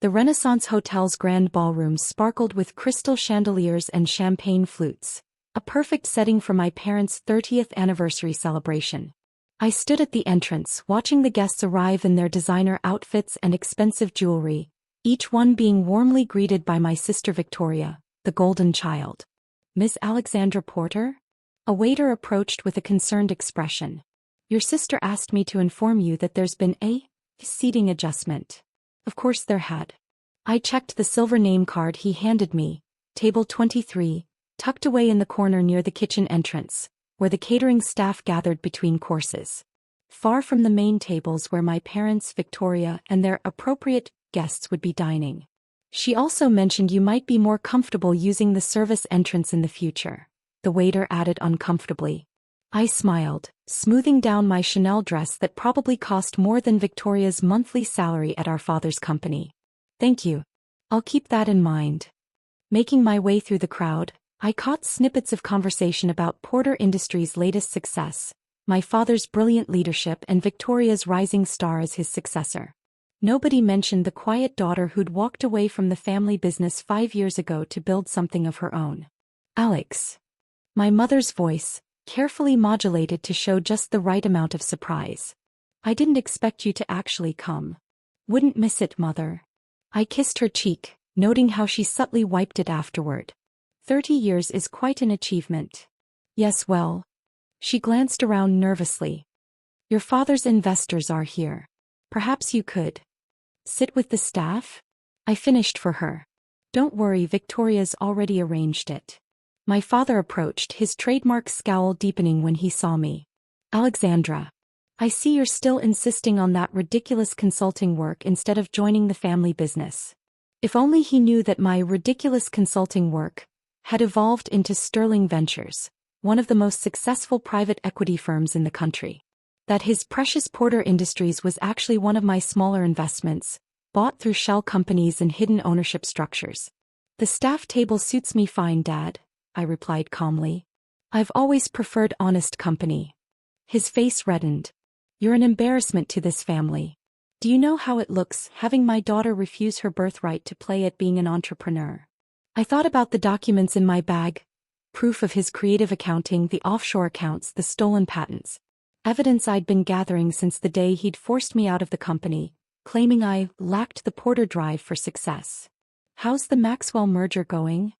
The Renaissance Hotel's grand ballroom sparkled with crystal chandeliers and champagne flutes, a perfect setting for my parents' 30th anniversary celebration. I stood at the entrance, watching the guests arrive in their designer outfits and expensive jewelry, each one being warmly greeted by my sister Victoria, the golden child. "Miss Alexandra Porter?" A waiter approached with a concerned expression. "Your sister asked me to inform you that there's been a seating adjustment." Of course there had. I checked the silver name card he handed me, table 23, tucked away in the corner near the kitchen entrance, where the catering staff gathered between courses. Far from the main tables where my parents, Victoria, and their appropriate guests would be dining. "She also mentioned you might be more comfortable using the service entrance in the future," the waiter added uncomfortably. I smiled, smoothing down my Chanel dress that probably cost more than Victoria's monthly salary at our father's company. "Thank you. I'll keep that in mind." Making my way through the crowd, I caught snippets of conversation about Porter Industries' latest success, my father's brilliant leadership, and Victoria's rising star as his successor. Nobody mentioned the quiet daughter who'd walked away from the family business 5 years ago to build something of her own. "Alex." My mother's voice, carefully modulated to show just the right amount of surprise. "I didn't expect you to actually come." "Wouldn't miss it, Mother." I kissed her cheek, noting how she subtly wiped it afterward. 30 years is quite an achievement. "Yes, well." She glanced around nervously. "Your father's investors are here. Perhaps you could sit with the staff?" I finished for her. "Don't worry, Victoria's already arranged it." My father approached, his trademark scowl deepening when he saw me. "Alexandra, I see you're still insisting on that ridiculous consulting work instead of joining the family business." If only he knew that my ridiculous consulting work had evolved into Sterling Ventures, one of the most successful private equity firms in the country. That his precious Porter Industries was actually one of my smaller investments, bought through shell companies and hidden ownership structures. "The staff table suits me fine, Dad," I replied calmly. "I've always preferred honest company." His face reddened. "You're an embarrassment to this family. Do you know how it looks, having my daughter refuse her birthright to play at being an entrepreneur?" I thought about the documents in my bag, proof of his creative accounting, the offshore accounts, the stolen patents. Evidence I'd been gathering since the day he'd forced me out of the company, claiming I lacked the Porter drive for success. "How's the Maxwell merger going?"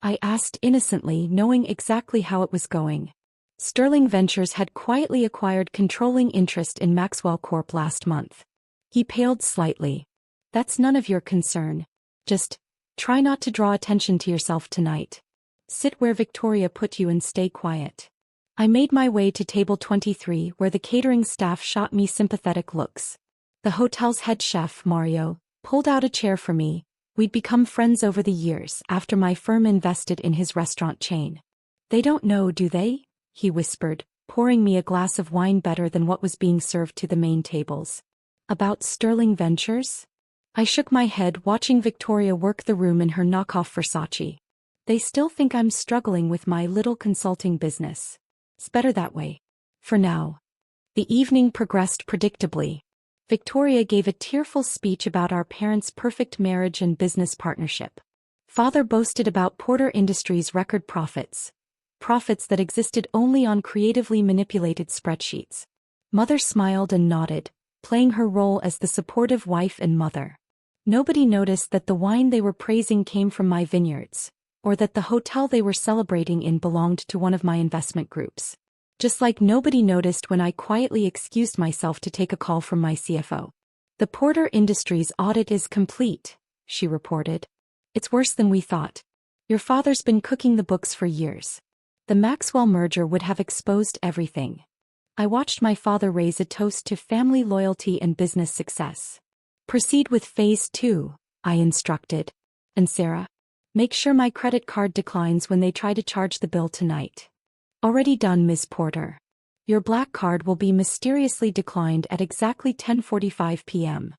I asked innocently, knowing exactly how it was going. Sterling Ventures had quietly acquired controlling interest in Maxwell Corp last month. He paled slightly. "That's none of your concern. Just try not to draw attention to yourself tonight. Sit where Victoria put you and stay quiet." I made my way to table 23, where the catering staff shot me sympathetic looks. The hotel's head chef, Mario, pulled out a chair for me. We'd become friends over the years after my firm invested in his restaurant chain. "They don't know, do they?" he whispered, pouring me a glass of wine better than what was being served to the main tables. "About Sterling Ventures?" I shook my head, watching Victoria work the room in her knockoff Versace. "They still think I'm struggling with my little consulting business. It's better that way. For now." The evening progressed predictably. Victoria gave a tearful speech about our parents' perfect marriage and business partnership. Father boasted about Porter Industries' record profits that existed only on creatively manipulated spreadsheets. Mother smiled and nodded, playing her role as the supportive wife and mother. Nobody noticed that the wine they were praising came from my vineyards, or that the hotel they were celebrating in belonged to one of my investment groups. Just like nobody noticed when I quietly excused myself to take a call from my CFO. "The Porter Industries audit is complete," she reported. "It's worse than we thought. Your father's been cooking the books for years. The Maxwell merger would have exposed everything." I watched my father raise a toast to family loyalty and business success. "Proceed with phase 2, I instructed. "And Sarah, make sure my credit card declines when they try to charge the bill tonight." "Already done, Ms. Porter. Your black card will be mysteriously declined at exactly 10:45 p.m.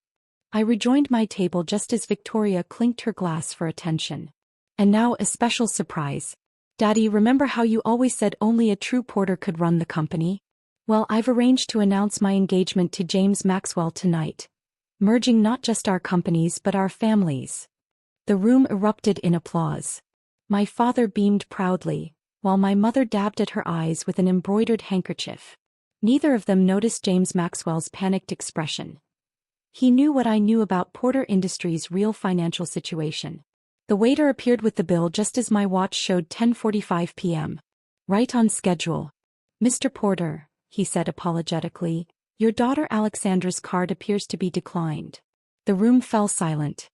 I rejoined my table just as Victoria clinked her glass for attention. "And now a special surprise. Daddy, remember how you always said only a true Porter could run the company? Well, I've arranged to announce my engagement to James Maxwell tonight. merging not just our companies but our families. The room erupted in applause. My father beamed proudly, while my mother dabbed at her eyes with an embroidered handkerchief. Neither of them noticed James Maxwell's panicked expression. He knew what I knew about Porter Industries' real financial situation. The waiter appeared with the bill just as my watch showed 10:45 p.m. Right on schedule. "Mr. Porter," he said apologetically, "your daughter Alexandra's card appears to be declined." The room fell silent.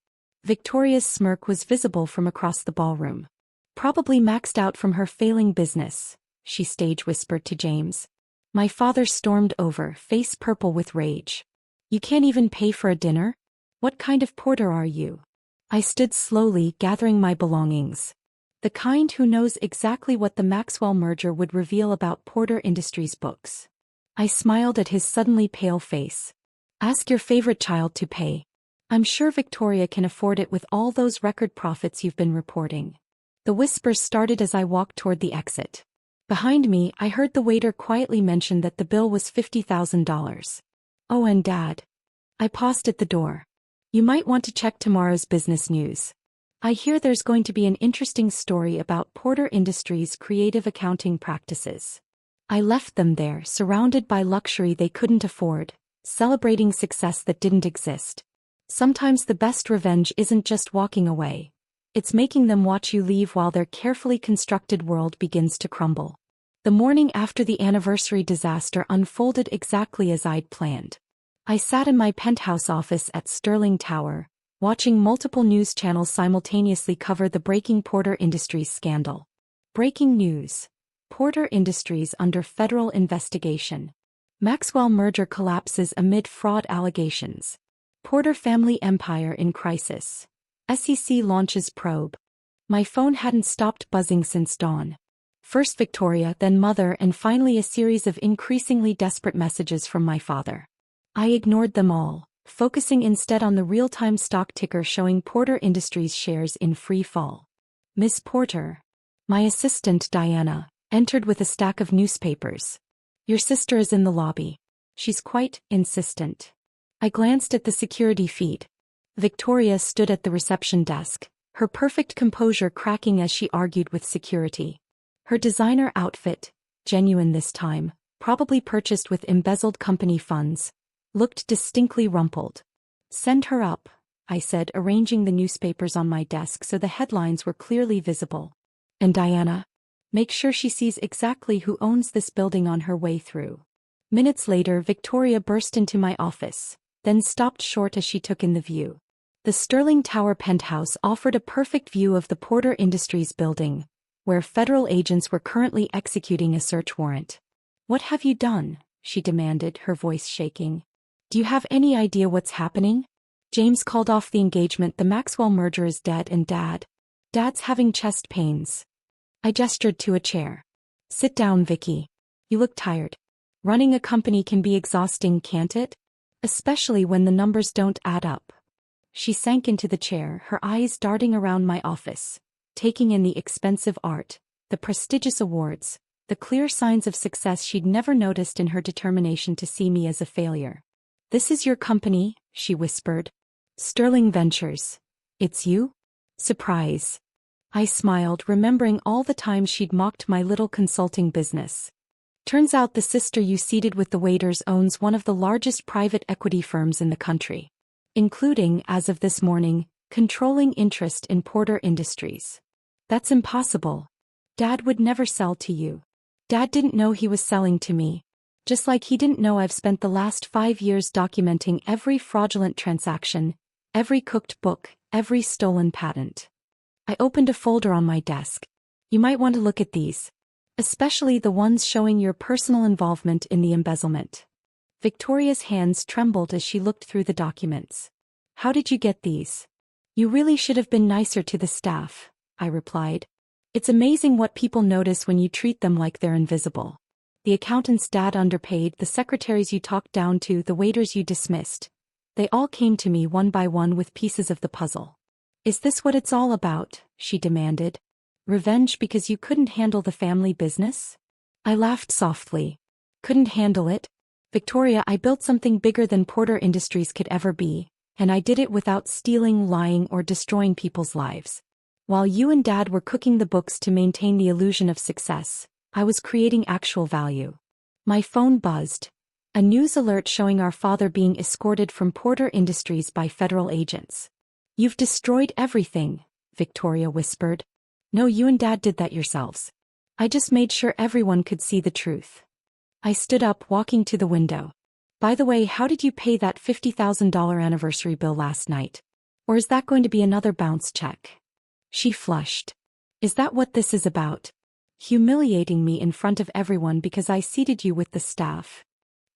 Victoria's smirk was visible from across the ballroom. "Probably maxed out from her failing business," she stage whispered to James. My father stormed over, face purple with rage. "You can't even pay for a dinner? What kind of porter are you?" I stood slowly, gathering my belongings. The kind who knows exactly what the Maxwell merger would reveal about Porter Industries books. I smiled at his suddenly pale face. "Ask your favorite child to pay. I'm sure Victoria can afford it with all those record profits you've been reporting." The whispers started as I walked toward the exit. Behind me, I heard the waiter quietly mention that the bill was $50,000. "Oh, and Dad." I paused at the door. "You might want to check tomorrow's business news. I hear there's going to be an interesting story about Porter Industries' creative accounting practices." I left them there, surrounded by luxury they couldn't afford, celebrating success that didn't exist. Sometimes the best revenge isn't just walking away. It's making them watch you leave while their carefully constructed world begins to crumble. The morning after the anniversary disaster unfolded exactly as I'd planned. I sat in my penthouse office at Sterling Tower, watching multiple news channels simultaneously cover the breaking Porter Industries scandal. Breaking news. Porter Industries under federal investigation. Maxwell merger collapses amid fraud allegations. Porter family empire in crisis. SEC launches probe. My phone hadn't stopped buzzing since dawn. First Victoria, then Mother, and finally a series of increasingly desperate messages from my father. I ignored them all, focusing instead on the real-time stock ticker showing Porter Industries shares in free fall. "Miss Porter." My assistant, Diana, entered with a stack of newspapers. "Your sister is in the lobby. She's quite insistent." I glanced at the security feed. Victoria stood at the reception desk, her perfect composure cracking as she argued with security. Her designer outfit, genuine this time, probably purchased with embezzled company funds, looked distinctly rumpled. "Send her up," I said, arranging the newspapers on my desk so the headlines were clearly visible. "And Diana, make sure she sees exactly who owns this building on her way through." Minutes later, Victoria burst into my office, then stopped short as she took in the view. The Sterling Tower penthouse offered a perfect view of the Porter Industries building, where federal agents were currently executing a search warrant. "What have you done?" she demanded, her voice shaking. "Do you have any idea what's happening?" "James called off the engagement. The Maxwell merger is dead, and Dad's having chest pains." I gestured to a chair. "Sit down, Vicky. You look tired. Running a company can be exhausting, can't it? Especially when the numbers don't add up." She sank into the chair, her eyes darting around my office, taking in the expensive art, the prestigious awards, the clear signs of success she'd never noticed in her determination to see me as a failure. "This is your company," she whispered. "Sterling Ventures. It's you?" Surprise. I smiled, remembering all the times she'd mocked my little consulting business. "Turns out the sister you seated with the waiters owns one of the largest private equity firms in the country, including, as of this morning, controlling interest in Porter Industries." "That's impossible. Dad would never sell to you." "Dad didn't know he was selling to me. Just like he didn't know I've spent the last 5 years documenting every fraudulent transaction, every cooked book, every stolen patent." I opened a folder on my desk. "You might want to look at these. Especially the ones showing your personal involvement in the embezzlement." Victoria's hands trembled as she looked through the documents. "How did you get these?" "You really should have been nicer to the staff," I replied. "It's amazing what people notice when you treat them like they're invisible. The accountant's dad underpaid, the secretaries you talked down to, the waiters you dismissed. They all came to me one by one with pieces of the puzzle." "Is this what it's all about?" she demanded. "Revenge because you couldn't handle the family business?" I laughed softly. "Couldn't handle it? Victoria, I built something bigger than Porter Industries could ever be, And I did it without stealing, lying, or destroying people's lives. While you and Dad were cooking the books to maintain the illusion of success, I was creating actual value. My phone buzzed. A news alert showing our father being escorted from Porter Industries by federal agents. "You've destroyed everything," Victoria whispered. "No, you and Dad did that yourselves. I just made sure everyone could see the truth." I stood up, walking to the window. "By the way, how did you pay that $50,000 anniversary bill last night? Or is that going to be another bounce check?" She flushed. "Is that what this is about? Humiliating me in front of everyone because I seated you with the staff?"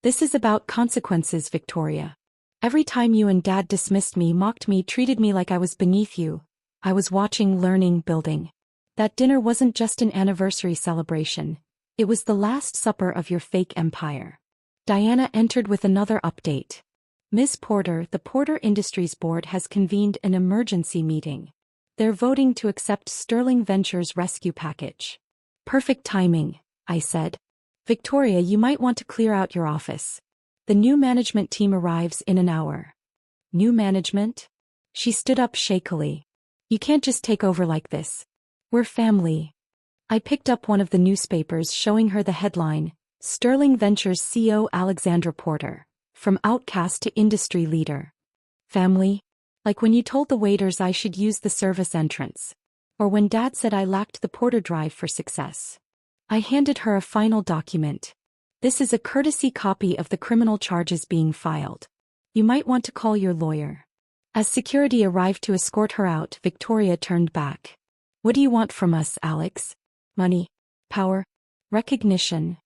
"This is about consequences, Victoria. Every time you and Dad dismissed me, mocked me, treated me like I was beneath you, I was watching, learning, building. That dinner wasn't just an anniversary celebration. It was the last supper of your fake empire." Diana entered with another update. "Ms. Porter, the Porter Industries Board has convened an emergency meeting. They're voting to accept Sterling Ventures' rescue package." "Perfect timing," I said. "Victoria, you might want to clear out your office. The new management team arrives in an hour." "New management?" She stood up shakily. "You can't just take over like this. We're family." I picked up one of the newspapers, showing her the headline, "Sterling Ventures CEO Alexandra Porter, from outcast to industry leader." "Family? Like when you told the waiters I should use the service entrance. Or when Dad said I lacked the Porter drive for success." I handed her a final document. "This is a courtesy copy of the criminal charges being filed. You might want to call your lawyer." As security arrived to escort her out, Victoria turned back. "What do you want from us, Alex? Money? Power? Recognition?"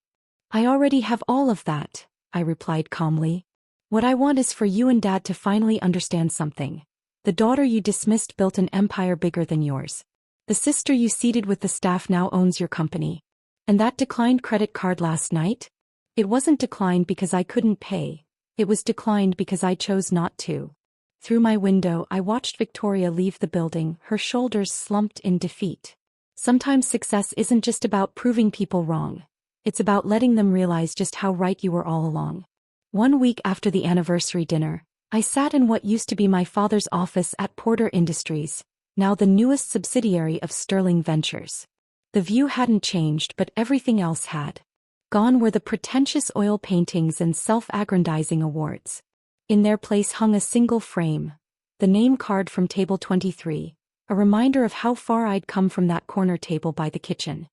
"I already have all of that," I replied calmly. "What I want is for you and Dad to finally understand something. The daughter you dismissed built an empire bigger than yours. The sister you seated with the staff now owns your company. And that declined credit card last night? It wasn't declined because I couldn't pay. It was declined because I chose not to." Through my window, I watched Victoria leave the building, her shoulders slumped in defeat. Sometimes success isn't just about proving people wrong. It's about letting them realize just how right you were all along. 1 week after the anniversary dinner, I sat in what used to be my father's office at Porter Industries, now the newest subsidiary of Sterling Ventures. The view hadn't changed, but everything else had. Gone were the pretentious oil paintings and self-aggrandizing awards. In their place hung a single frame, the name card from table 23, a reminder of how far I'd come from that corner table by the kitchen.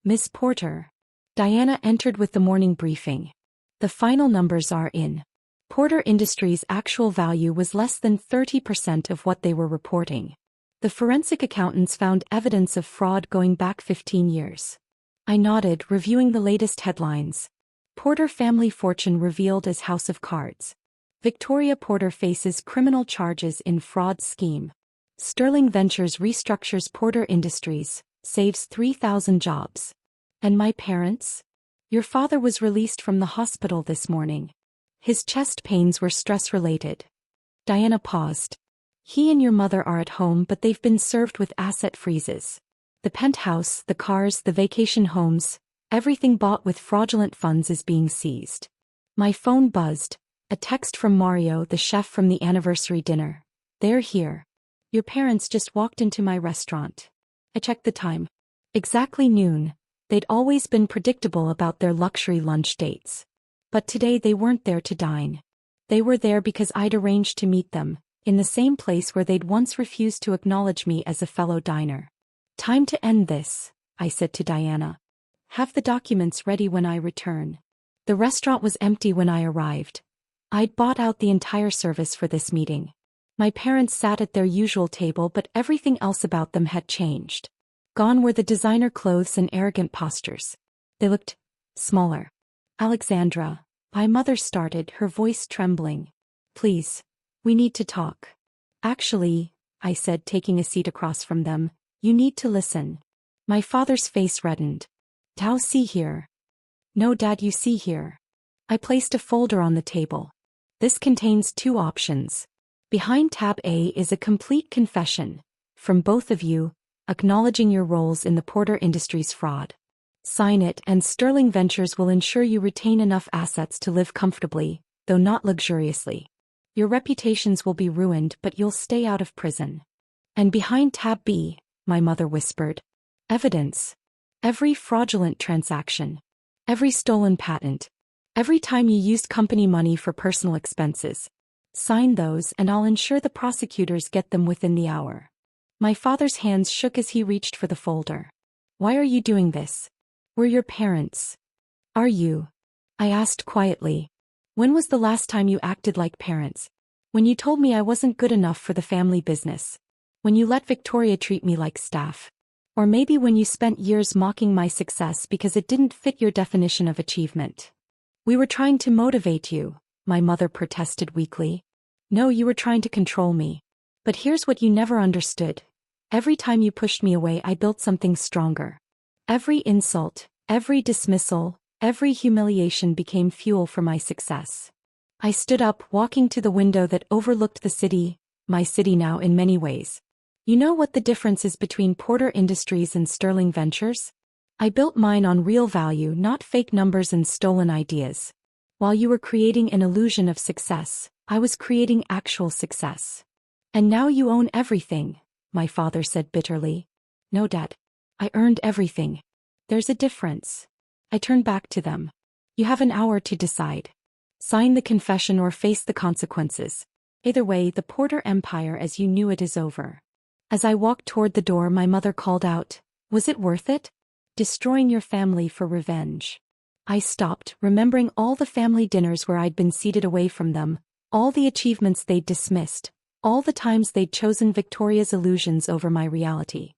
"Miss Porter." Diana entered with the morning briefing. "The final numbers are in." Porter Industries' actual value was less than 30% of what they were reporting. The forensic accountants found evidence of fraud going back 15 years. I nodded, reviewing the latest headlines. Porter family fortune revealed as House of Cards. Victoria Porter faces criminal charges in fraud scheme. Sterling Ventures restructures Porter Industries, saves 3,000 jobs. And my parents? Your father was released from the hospital this morning. His chest pains were stress-related. Diana paused. He and your mother are at home, but they've been served with asset freezes. The penthouse, the cars, the vacation homes, everything bought with fraudulent funds is being seized. My phone buzzed. A text from Mario, the chef from the anniversary dinner. "They're here. Your parents just walked into my restaurant." I checked the time. Exactly noon. They'd always been predictable about their luxury lunch dates. But today they weren't there to dine. They were there because I'd arranged to meet them, in the same place where they'd once refused to acknowledge me as a fellow diner. "Time to end this," I said to Diana. "Have the documents ready when I return." The restaurant was empty when I arrived. I'd bought out the entire service for this meeting. My parents sat at their usual table, but everything else about them had changed. Gone were the designer clothes and arrogant postures. They looked smaller. "Alexandra," my mother started, her voice trembling. "Please, we need to talk." "Actually," I said, taking a seat across from them, "you need to listen." My father's face reddened. "Tao, see here." "No, Dad, you see here." I placed a folder on the table. "This contains 2 options. Behind tab A is a complete confession, from both of you, acknowledging your roles in the Porter Industries fraud. Sign it and Sterling Ventures will ensure you retain enough assets to live comfortably, though not luxuriously. Your reputations will be ruined, but you'll stay out of prison. And behind tab B, my mother whispered. Evidence. Every fraudulent transaction. Every stolen patent. Every time you used company money for personal expenses. Sign those and I'll ensure the prosecutors get them within the hour. My father's hands shook as he reached for the folder. Why are you doing this? We're your parents. Are you? I asked quietly. When was the last time you acted like parents? When you told me I wasn't good enough for the family business. When you let Victoria treat me like staff. Or maybe when you spent years mocking my success because it didn't fit your definition of achievement. We were trying to motivate you, my mother protested weakly. No, you were trying to control me. But here's what you never understood. Every time you pushed me away, I built something stronger. Every insult, every dismissal, every humiliation became fuel for my success. I stood up, walking to the window that overlooked the city, my city now in many ways. You know what the difference is between Porter Industries and Sterling Ventures? I built mine on real value, not fake numbers and stolen ideas. While you were creating an illusion of success, I was creating actual success. And now you own everything, my father said bitterly. No, Dad. I earned everything. There's a difference. I turned back to them. You have an hour to decide. Sign the confession or face the consequences. Either way, the Porter Empire as you knew it is over. As I walked toward the door, my mother called out, "Was it worth it? Destroying your family for revenge." I stopped, remembering all the family dinners where I'd been seated away from them, all the achievements they'd dismissed, all the times they'd chosen Victoria's illusions over my reality.